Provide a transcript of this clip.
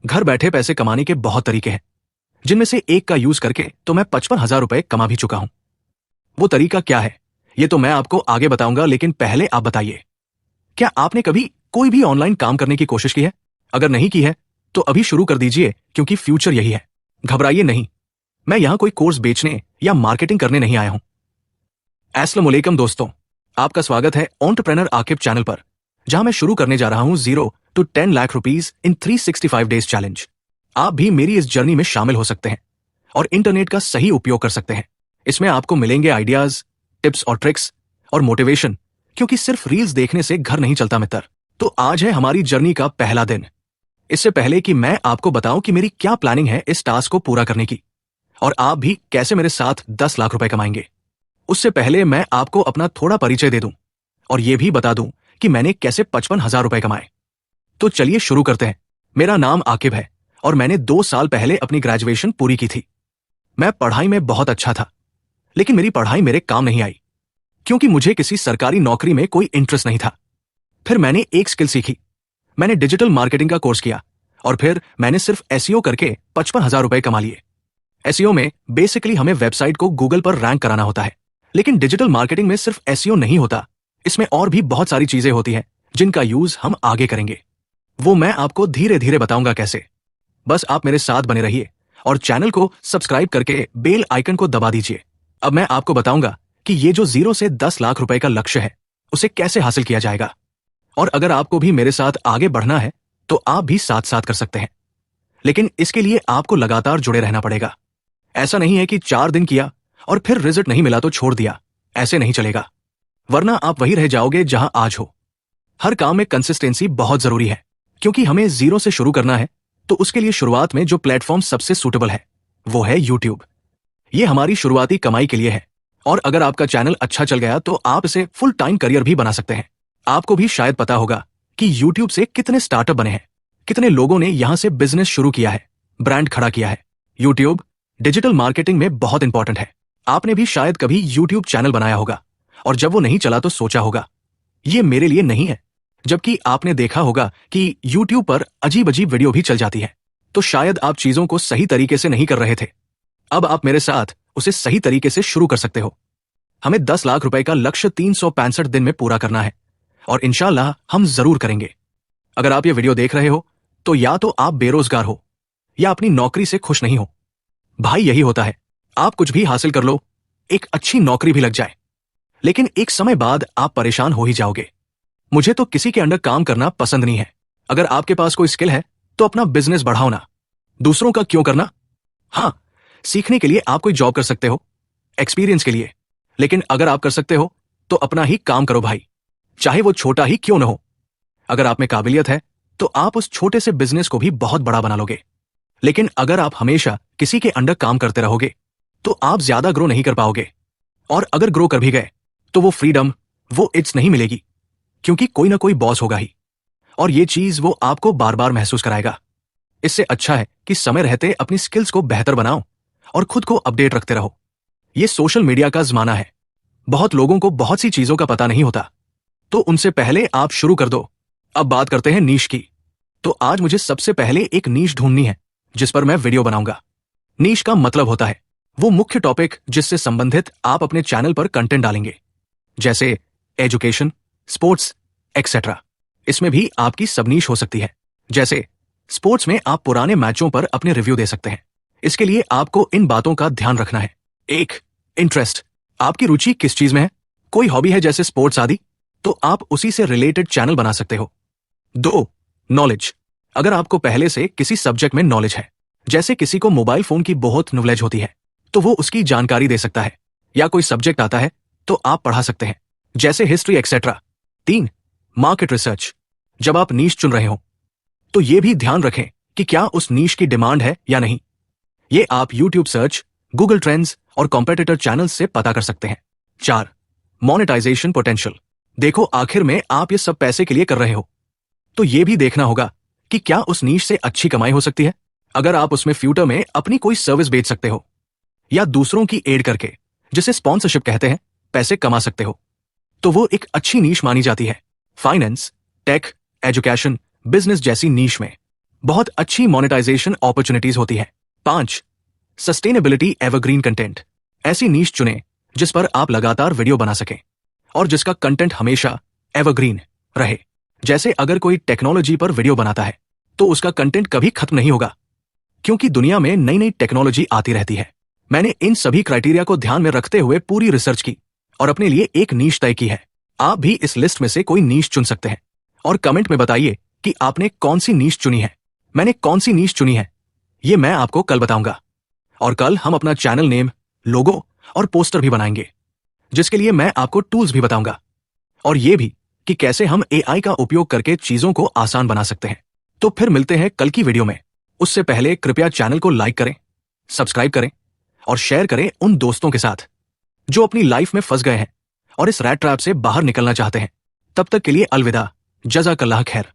घर बैठे पैसे कमाने के बहुत तरीके हैं, जिनमें से एक का यूज करके तो मैं 55,000 रुपए कमा भी चुका हूं। वो तरीका क्या है ये तो मैं आपको आगे बताऊंगा, लेकिन पहले आप बताइए, क्या आपने कभी कोई भी ऑनलाइन काम करने की कोशिश की है? अगर नहीं की है तो अभी शुरू कर दीजिए, क्योंकि फ्यूचर यही है। घबराइए नहीं, मैं यहां कोई कोर्स बेचने या मार्केटिंग करने नहीं आया हूं। अस्सलाम वालेकुम दोस्तों, आपका स्वागत है एंटरप्रेन्योर आकिब चैनल पर, जहां मैं शुरू करने जा रहा हूं 0 to 10 lakh rupees in 365 days challenge. आप भी मेरी इस जर्नी में शामिल हो सकते हैं और इंटरनेट का सही उपयोग कर सकते हैं। इसमें आपको मिलेंगे आइडियाज, टिप्स और ट्रिक्स और मोटिवेशन, क्योंकि सिर्फ रील्स देखने से घर नहीं चलता मित्र। तो आज है हमारी जर्नी का पहला दिन। इससे पहले कि मैं आपको बताऊं कि मेरी क्या प्लानिंग है इस टास्क को पूरा करने की और आप भी कैसे मेरे साथ 10 लाख रुपए कमाएंगे, उससे पहले मैं आपको अपना थोड़ा परिचय दे दूं और यह भी बता दूं कि मैंने कैसे 55,000 रुपए कमाए। तो चलिए शुरू करते हैं। मेरा नाम आकिब है और मैंने 2 साल पहले अपनी ग्रेजुएशन पूरी की थी। मैं पढ़ाई में बहुत अच्छा था, लेकिन मेरी पढ़ाई मेरे काम नहीं आई, क्योंकि मुझे किसी सरकारी नौकरी में कोई इंटरेस्ट नहीं था। फिर मैंने एक स्किल सीखी, मैंने डिजिटल मार्केटिंग का कोर्स किया और फिर मैंने सिर्फ एसईओ करके 55,000 रुपए कमा लिए। एसईओ में बेसिकली हमें वेबसाइट को गूगल पर रैंक कराना होता है, लेकिन डिजिटल मार्केटिंग में सिर्फ एसईओ नहीं होता, इसमें और भी बहुत सारी चीजें होती हैं जिनका यूज हम आगे करेंगे। वो मैं आपको धीरे धीरे बताऊंगा कैसे। बस आप मेरे साथ बने रहिए और चैनल को सब्सक्राइब करके बेल आइकन को दबा दीजिए। अब मैं आपको बताऊंगा कि ये जो 0 से 10 लाख रुपए का लक्ष्य है उसे कैसे हासिल किया जाएगा। और अगर आपको भी मेरे साथ आगे बढ़ना है तो आप भी साथ साथ कर सकते हैं, लेकिन इसके लिए आपको लगातार जुड़े रहना पड़ेगा। ऐसा नहीं है कि 4 दिन किया और फिर रिजल्ट नहीं मिला तो छोड़ दिया, ऐसे नहीं चलेगा, वरना आप वही रह जाओगे जहां आज हो। हर काम में कंसिस्टेंसी बहुत जरूरी है, क्योंकि हमें 0 से शुरू करना है। तो उसके लिए शुरुआत में जो प्लेटफॉर्म सबसे सूटेबल है वो है यूट्यूब। ये हमारी शुरुआती कमाई के लिए है, और अगर आपका चैनल अच्छा चल गया तो आप इसे फुल टाइम करियर भी बना सकते हैं। आपको भी शायद पता होगा कि यूट्यूब से कितने स्टार्टअप बने हैं, कितने लोगों ने यहां से बिजनेस शुरू किया है, ब्रांड खड़ा किया है। यूट्यूब डिजिटल मार्केटिंग में बहुत इंपॉर्टेंट है। आपने भी शायद कभी यूट्यूब चैनल बनाया होगा और जब वो नहीं चला तो सोचा होगा ये मेरे लिए नहीं है, जबकि आपने देखा होगा कि यूट्यूब पर अजीब अजीब वीडियो भी चल जाती है। तो शायद आप चीजों को सही तरीके से नहीं कर रहे थे। अब आप मेरे साथ उसे सही तरीके से शुरू कर सकते हो। हमें 10 लाख रुपए का लक्ष्य 365 दिन में पूरा करना है और इंशाल्लाह हम जरूर करेंगे। अगर आप ये वीडियो देख रहे हो तो या तो आप बेरोजगार हो या अपनी नौकरी से खुश नहीं हो। भाई यही होता है, आप कुछ भी हासिल कर लो, एक अच्छी नौकरी भी लग जाए, लेकिन एक समय बाद आप परेशान हो ही जाओगे। मुझे तो किसी के अंडर काम करना पसंद नहीं है। अगर आपके पास कोई स्किल है तो अपना बिजनेस बढ़ाओ ना, दूसरों का क्यों करना। हाँ, सीखने के लिए आप कोई जॉब कर सकते हो, एक्सपीरियंस के लिए, लेकिन अगर आप कर सकते हो तो अपना ही काम करो भाई, चाहे वो छोटा ही क्यों न हो। अगर आप में काबिलियत है तो आप उस छोटे से बिजनेस को भी बहुत बड़ा बना लोगे, लेकिन अगर आप हमेशा किसी के अंडर काम करते रहोगे तो आप ज्यादा ग्रो नहीं कर पाओगे, और अगर ग्रो कर भी गए तो वो फ्रीडम, वो इट्स नहीं मिलेगी, क्योंकि कोई ना कोई बॉस होगा ही, और ये चीज वो आपको बार बार महसूस कराएगा। इससे अच्छा है कि समय रहते अपनी स्किल्स को बेहतर बनाओ और खुद को अपडेट रखते रहो। ये सोशल मीडिया का जमाना है, बहुत लोगों को बहुत सी चीजों का पता नहीं होता, तो उनसे पहले आप शुरू कर दो। अब बात करते हैं नीश की। तो आज मुझे सबसे पहले एक नीश ढूंढनी है जिस पर मैं वीडियो बनाऊंगा। नीश का मतलब होता है वो मुख्य टॉपिक जिससे संबंधित आप अपने चैनल पर कंटेंट डालेंगे, जैसे एजुकेशन, स्पोर्ट्स एक्सेट्रा। इसमें भी आपकी सब नीश हो सकती है। जैसे स्पोर्ट्स में आप पुराने मैचों पर अपने रिव्यू दे सकते हैं। इसके लिए आपको इन बातों का ध्यान रखना है। 1, इंटरेस्ट, आपकी रुचि किस चीज में है। कोई हॉबी है जैसे स्पोर्ट्स आदि, तो आप उसी से रिलेटेड चैनल बना सकते हो। 2, नॉलेज, अगर आपको पहले से किसी सब्जेक्ट में नॉलेज है, जैसे किसी को मोबाइल फोन की बहुत नॉलेज होती है तो वो उसकी जानकारी दे सकता है, या कोई सब्जेक्ट आता है तो आप पढ़ा सकते हैं, जैसे हिस्ट्री एक्सेट्रा। 3, मार्केट रिसर्च, जब आप नीश चुन रहे हो तो ये भी ध्यान रखें कि क्या उस नीश की डिमांड है या नहीं। ये आप यूट्यूब सर्च, गूगल ट्रेंड्स और कॉम्पिटिटर चैनल से पता कर सकते हैं। 4, मोनेटाइजेशन पोटेंशियल, देखो आखिर में आप ये सब पैसे के लिए कर रहे हो, तो ये भी देखना होगा कि क्या उस नीश से अच्छी कमाई हो सकती है। अगर आप उसमें फ्यूचर में अपनी कोई सर्विस बेच सकते हो या दूसरों की एड करके, जिसे स्पॉन्सरशिप कहते हैं, पैसे कमा सकते हो, तो वो एक अच्छी नीश मानी जाती है। फाइनेंस, टेक, एजुकेशन, बिजनेस जैसी नीश में बहुत अच्छी मोनेटाइजेशन अपॉर्चुनिटीज होती है। 5. Sustainability evergreen content. ऐसी नीश चुनें जिस पर आप लगातार वीडियो बना सकें और जिसका कंटेंट हमेशा एवरग्रीन रहे। जैसे अगर कोई टेक्नोलॉजी पर वीडियो बनाता है तो उसका कंटेंट कभी खत्म नहीं होगा, क्योंकि दुनिया में नई नई टेक्नोलॉजी आती रहती है। मैंने इन सभी क्राइटेरिया को ध्यान में रखते हुए पूरी रिसर्च की और अपने लिए एक नीश तय की है। आप भी इस लिस्ट में से कोई नीश चुन सकते हैं और कमेंट में बताइए कि आपने कौन सी नीश चुनी है। मैंने कौन सी नीश चुनी है ये मैं आपको कल बताऊंगा, और कल हम अपना चैनल नेम, लोगो और पोस्टर भी बनाएंगे, जिसके लिए मैं आपको टूल्स भी बताऊंगा और ये भी कि कैसे हम एआई का उपयोग करके चीजों को आसान बना सकते हैं। तो फिर मिलते हैं कल की वीडियो में। उससे पहले कृपया चैनल को लाइक करें, सब्सक्राइब करें और शेयर करें उन दोस्तों के साथ जो अपनी लाइफ में फंस गए हैं और इस रैट ट्रैप से बाहर निकलना चाहते हैं। तब तक के लिए अलविदा, जज़ाकल्लाह खैर।